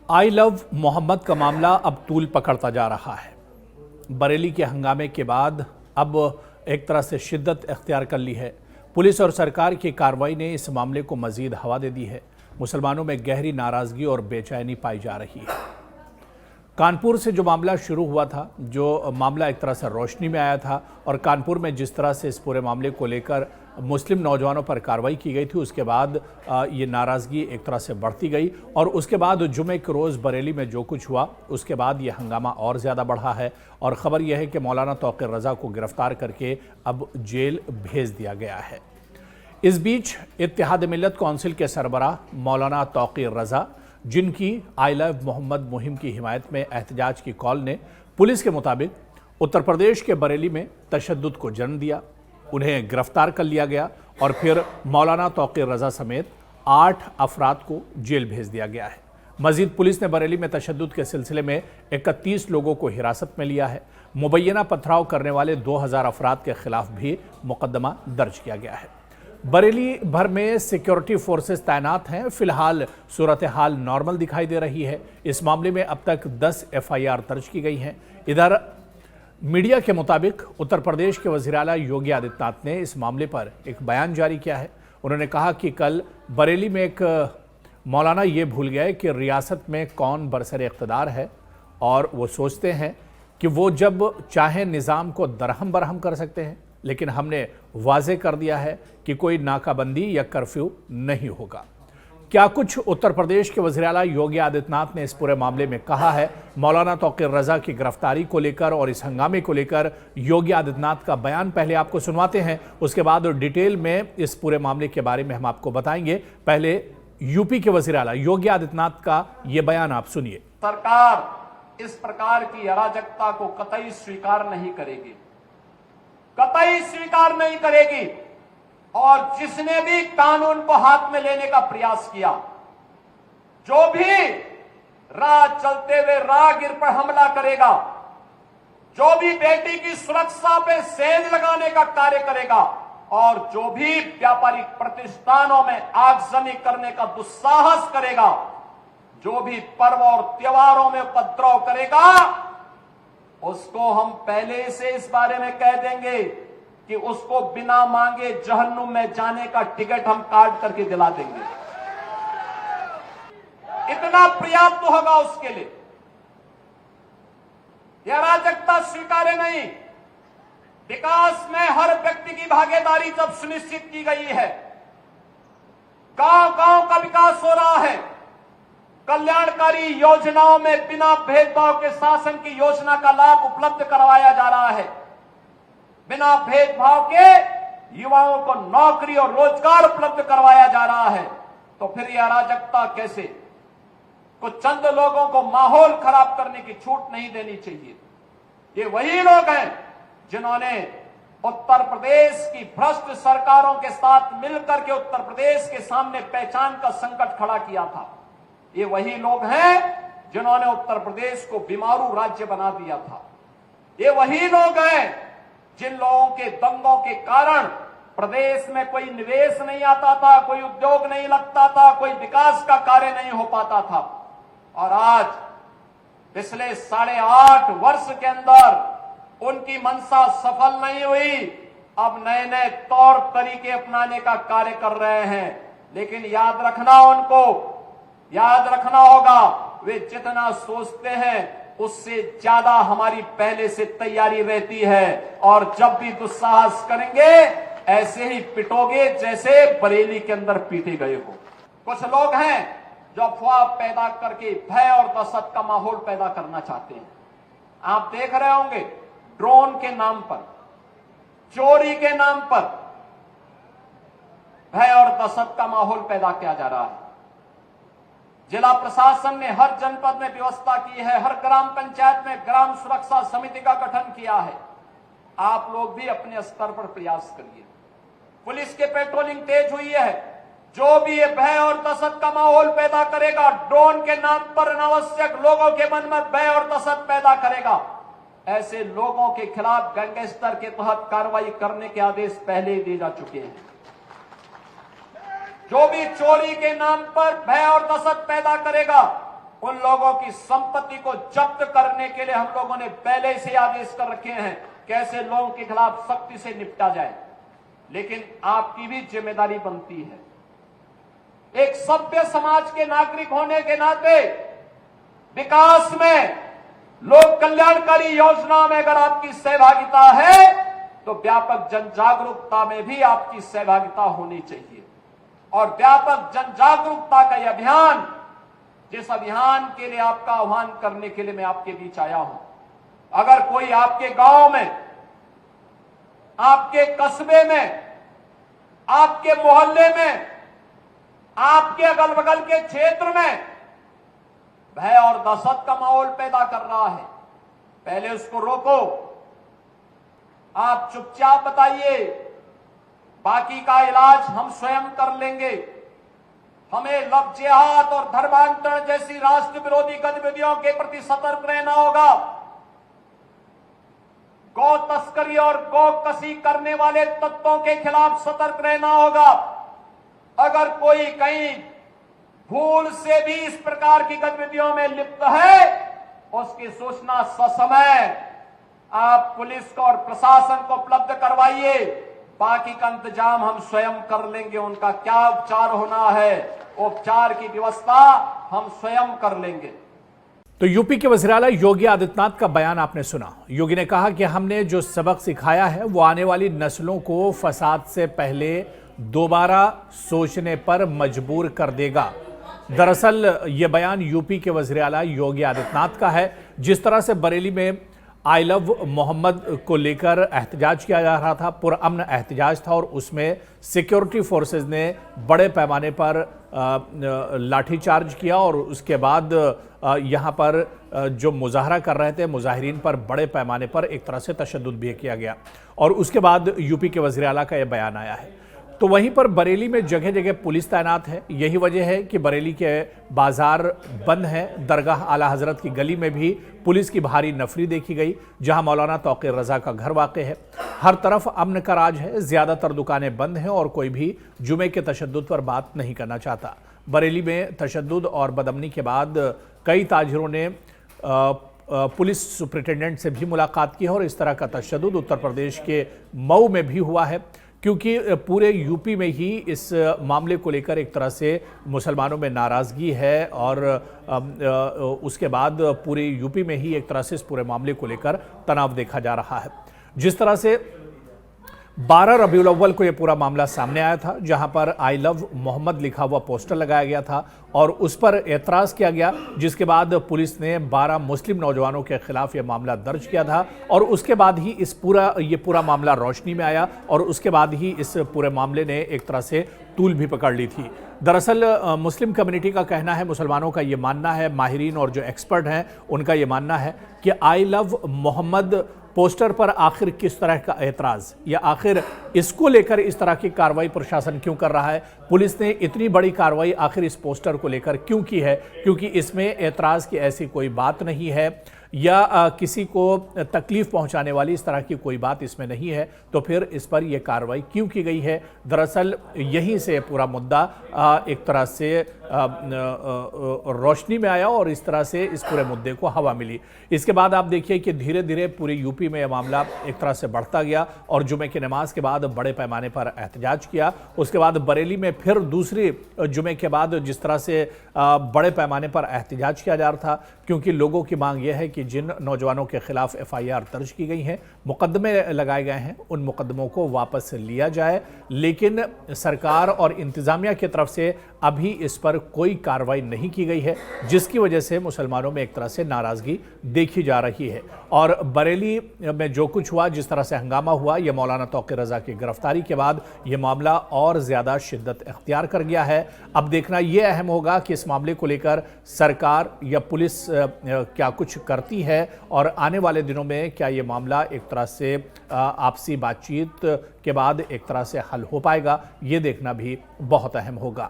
I love Mohammad का मामला अब तूल पकड़ता जा रहा है। बरेली के हंगामे के बाद अब एक तरह से शिद्दत इख्तियार कर ली है। पुलिस और सरकार की कार्रवाई ने इस मामले को मजीद हवा दे दी है। मुसलमानों में गहरी नाराजगी और बेचैनी पाई जा रही है। कानपुर से जो मामला शुरू हुआ था, जो मामला एक तरह से रोशनी में आया था और कानपुर में जिस तरह से इस पूरे मामले को लेकर मुस्लिम नौजवानों पर कार्रवाई की गई थी, उसके बाद ये नाराज़गी एक तरह से बढ़ती गई और उसके बाद जुमे के रोज़ बरेली में जो कुछ हुआ उसके बाद ये हंगामा और ज़्यादा बढ़ा है। और ख़बर यह है कि मौलाना तौक़ीर रज़ा को गिरफ़्तार करके अब जेल भेज दिया गया है। इस बीच इत्तेहाद मिल्लत कौंसिल के सरबराह मौलाना तौक़ीर रज़ा, जिनकी आई लव मोहम्मद मुहिम की हिमायत में एहतजाज की कॉल ने पुलिस के मुताबिक उत्तर प्रदेश के बरेली में तशद्दुद को जन्म दिया। उन्हें गिरफ्तार कर लिया गया और फिर मौलाना तौक़ीर रज़ा समेत 8 अफराद को जेल भेज दिया गया है। मजीद पुलिस ने बरेली में तशद्दुद के सिलसिले में 31 लोगों को हिरासत में लिया है। मुबैना पथराव करने वाले 2000 अफराद के खिलाफ भी मुकदमा दर्ज किया गया है। बरेली भर में सिक्योरिटी फोर्सेस तैनात हैं। फिलहाल सूरत हाल नॉर्मल दिखाई दे रही है। इस मामले में अब तक 10 FIR दर्ज की गई हैं। इधर मीडिया के मुताबिक उत्तर प्रदेश के वज़ीर आला योगी आदित्यनाथ ने इस मामले पर एक बयान जारी किया है। उन्होंने कहा कि कल बरेली में एक मौलाना ये भूल गए कि रियासत में कौन बरसर इक़्तिदार है और वो सोचते हैं कि वो जब चाहें निज़ाम को दरहम बरहम कर सकते हैं, लेकिन हमने वाज़े कर दिया है कि कोई नाकाबंदी या कर्फ्यू नहीं होगा। क्या कुछ उत्तर प्रदेश के वज़ीर आला योगी आदित्यनाथ ने इस पूरे मामले में कहा है? मौलाना तौक़ीर रज़ा की गिरफ्तारी को लेकर और इस हंगामे को लेकर योगी आदित्यनाथ का बयान पहले आपको सुनवाते हैं, उसके बाद डिटेल में इस पूरे मामले के बारे में हम आपको बताएंगे। पहले यूपी के वज़ीर आला योगी आदित्यनाथ का ये बयान आप सुनिए। सरकार इस प्रकार की अराजकता को कतई स्वीकार नहीं करेगी, कतई स्वीकार नहीं करेगी। और जिसने भी कानून को हाथ में लेने का प्रयास किया, जो भी राह चलते हुए राहगीर पर हमला करेगा, जो भी बेटी की सुरक्षा पे सेंध लगाने का कार्य करेगा और जो भी व्यापारिक प्रतिष्ठानों में आगजनी करने का दुस्साहस करेगा, जो भी पर्व और त्योहारों में उपद्रव करेगा, उसको हम पहले से इस बारे में कह देंगे कि उसको बिना मांगे जहन्नुम में जाने का टिकट हम काट करके दिला देंगे। इतना पर्याप्त होगा उसके लिए। यह अराजकता स्वीकार्य नहीं। विकास में हर व्यक्ति की भागीदारी जब सुनिश्चित की गई है, गांव-गांव का विकास हो रहा है, कल्याणकारी योजनाओं में बिना भेदभाव के शासन की योजना का लाभ उपलब्ध करवाया जा रहा है, बिना भेदभाव के युवाओं को नौकरी और रोजगार उपलब्ध करवाया जा रहा है, तो फिर यह अराजकता कैसे? कुछ चंद लोगों को माहौल खराब करने की छूट नहीं देनी चाहिए। ये वही लोग हैं जिन्होंने उत्तर प्रदेश की भ्रष्ट सरकारों के साथ मिलकर के उत्तर प्रदेश के सामने पहचान का संकट खड़ा किया था। ये वही लोग हैं जिन्होंने उत्तर प्रदेश को बीमारू राज्य बना दिया था। ये वही लोग हैं जिन लोगों के दंगों के कारण प्रदेश में कोई निवेश नहीं आता था, कोई उद्योग नहीं लगता था, कोई विकास का कार्य नहीं हो पाता था। और आज पिछले 8.5 वर्ष के अंदर उनकी मंशा सफल नहीं हुई। अब नए नए तौर तरीके अपनाने का कार्य कर रहे हैं, लेकिन याद रखना होगा, वे जितना सोचते हैं उससे ज्यादा हमारी पहले से तैयारी रहती है। और जब भी दुस्साहस करेंगे ऐसे ही पिटोगे जैसे बरेली के अंदर पीटे गए हो। कुछ लोग हैं जो अफवाह पैदा करके भय और दहशत का माहौल पैदा करना चाहते हैं। आप देख रहे होंगे, ड्रोन के नाम पर, चोरी के नाम पर भय और दहशत का माहौल पैदा किया जा रहा है। जिला प्रशासन ने हर जनपद में व्यवस्था की है, हर ग्राम पंचायत में ग्राम सुरक्षा समिति का गठन किया है। आप लोग भी अपने स्तर पर प्रयास करिए। पुलिस के पेट्रोलिंग तेज हुई है। जो भी ये भय और दहशत का माहौल पैदा करेगा, ड्रोन के नाम पर अनावश्यक लोगों के मन में भय और दहशत पैदा करेगा, ऐसे लोगों के खिलाफ गैंगस्टर के तहत कार्रवाई करने के आदेश पहले ही दिए जा चुके हैं। जो भी चोरी के नाम पर भय और दहशत पैदा करेगा, उन लोगों की संपत्ति को जब्त करने के लिए हम लोगों ने पहले से आदेश कर रखे हैं, कैसे लोगों के खिलाफ सख्ती से निपटा जाए। लेकिन आपकी भी जिम्मेदारी बनती है, एक सभ्य समाज के नागरिक होने के नाते विकास में, लोक कल्याणकारी योजनाओं में अगर आपकी सहभागिता है तो व्यापक जन जागरूकता में भी आपकी सहभागिता होनी चाहिए। और व्यापक जन जागरूकता का यह अभियान, जिस अभियान के लिए आपका आह्वान करने के लिए मैं आपके बीच आया हूं, अगर कोई आपके गांव में, आपके कस्बे में, आपके मोहल्ले में, आपके अगल बगल के क्षेत्र में भय और दहशत का माहौल पैदा कर रहा है, पहले उसको रोको। आप चुपचाप बताइए, बाकी का इलाज हम स्वयं कर लेंगे। हमें लव जिहाद और धर्मांतरण जैसी राष्ट्र विरोधी गतिविधियों के प्रति सतर्क रहना होगा। गौ तस्करी और गौ कसी करने वाले तत्वों के खिलाफ सतर्क रहना होगा। अगर कोई कहीं भूल से भी इस प्रकार की गतिविधियों में लिप्त है, उसकी सूचना ससमय आप पुलिस को और प्रशासन को उपलब्ध करवाइए। बाकी का इंतजाम हम स्वयं कर लेंगे। उनका क्या उपचार होना है, उपचार की व्यवस्था हम स्वयं कर लेंगे। तो यूपी के वज़ीर-ए-आला योगी आदित्यनाथ का बयान आपने सुना। योगी ने कहा कि हमने जो सबक सिखाया है वो आने वाली नस्लों को फसाद से पहले दोबारा सोचने पर मजबूर कर देगा। दरअसल ये बयान यूपी के वज़ीर-ए-आला योगी आदित्यनाथ का है। जिस तरह से बरेली में आई लव मोहम्मद को लेकर एहतजाज किया जा रहा था, पुरअमन एहतजाज था, और उसमें सिक्योरिटी फोर्सेस ने बड़े पैमाने पर लाठीचार्ज किया और उसके बाद यहाँ पर जो मुजाहरा कर रहे थे मुजाहिरीन पर बड़े पैमाने पर एक तरह से तशद्दुद भी किया गया, और उसके बाद यूपी के वज़ीर-ए-आला का यह बयान आया है। तो वहीं पर बरेली में जगह जगह पुलिस तैनात है। यही वजह है कि बरेली के बाजार बंद हैं। दरगाह आला हजरत की गली में भी पुलिस की भारी नफरी देखी गई, जहां मौलाना तौक़ीर रज़ा का घर वाक़ है। हर तरफ अमन का राज है। ज़्यादातर दुकानें बंद हैं और कोई भी जुमे के तशद्दुद पर बात नहीं करना चाहता। बरेली में तशद्दुद और बदअमनी के बाद कई ताजिरों ने पुलिस सुपरिटेंडेंट से भी मुलाकात की है, और इस तरह का तशद्दुद उत्तर प्रदेश के मऊ में भी हुआ है, क्योंकि पूरे यूपी में ही इस मामले को लेकर एक तरह से मुसलमानों में नाराज़गी है, और उसके बाद पूरे यूपी में ही एक तरह से इस पूरे मामले को लेकर तनाव देखा जा रहा है। जिस तरह से 12 रबीउल अव्वल को यह पूरा मामला सामने आया था, जहां पर आई लव मोहम्मद लिखा हुआ पोस्टर लगाया गया था और उस पर एतराज़ किया गया, जिसके बाद पुलिस ने 12 मुस्लिम नौजवानों के खिलाफ यह मामला दर्ज किया था, और उसके बाद ही ये पूरा मामला रोशनी में आया, और उसके बाद ही इस पूरे मामले ने एक तरह से तूल भी पकड़ ली थी। दरअसल मुस्लिम कम्युनिटी का कहना है, मुसलमानों का ये मानना है, माहिरीन और जो एक्सपर्ट हैं उनका ये मानना है कि आई लव मोहम्मद पोस्टर पर आखिर किस तरह का एतराज़, या आखिर इसको लेकर इस तरह की कार्रवाई प्रशासन क्यों कर रहा है, पुलिस ने इतनी बड़ी कार्रवाई आखिर इस पोस्टर को लेकर क्यों की है, क्योंकि इसमें एतराज़ की ऐसी कोई बात नहीं है, या किसी को तकलीफ पहुंचाने वाली इस तरह की कोई बात इसमें नहीं है, तो फिर इस पर यह कार्रवाई क्यों की गई है। दरअसल यहीं से पूरा मुद्दा एक तरह से रोशनी में आया, और इस तरह से इस पूरे मुद्दे को हवा मिली। इसके बाद आप देखिए कि धीरे धीरे पूरे यूपी में यह मामला एक तरह से बढ़ता गया, और जुमे की नमाज के बाद बड़े पैमाने पर एहतजाज किया। उसके बाद बरेली में फिर दूसरी जुमे के बाद जिस तरह से बड़े पैमाने पर एहतजाज किया जा रहा था, क्योंकि लोगों की मांग यह है कि जिन नौजवानों के खिलाफ FIR दर्ज की गई हैं, मुकदमे लगाए गए हैं, उन मुकदमों को वापस लिया जाए। लेकिन सरकार और इंतजामिया की तरफ से अभी इस पर कोई कार्रवाई नहीं की गई है, जिसकी वजह से मुसलमानों में एक तरह से नाराज़गी देखी जा रही है। और बरेली में जो कुछ हुआ, जिस तरह से हंगामा हुआ, यह मौलाना तौक़ीर रज़ा की गिरफ्तारी के बाद यह मामला और ज़्यादा शिद्दत इख्तियार कर गया है। अब देखना यह अहम होगा कि इस मामले को लेकर सरकार या पुलिस क्या कुछ करती है, और आने वाले दिनों में क्या ये मामला एक तरह से आपसी बातचीत के बाद एक तरह से हल हो पाएगा, ये देखना भी बहुत अहम होगा।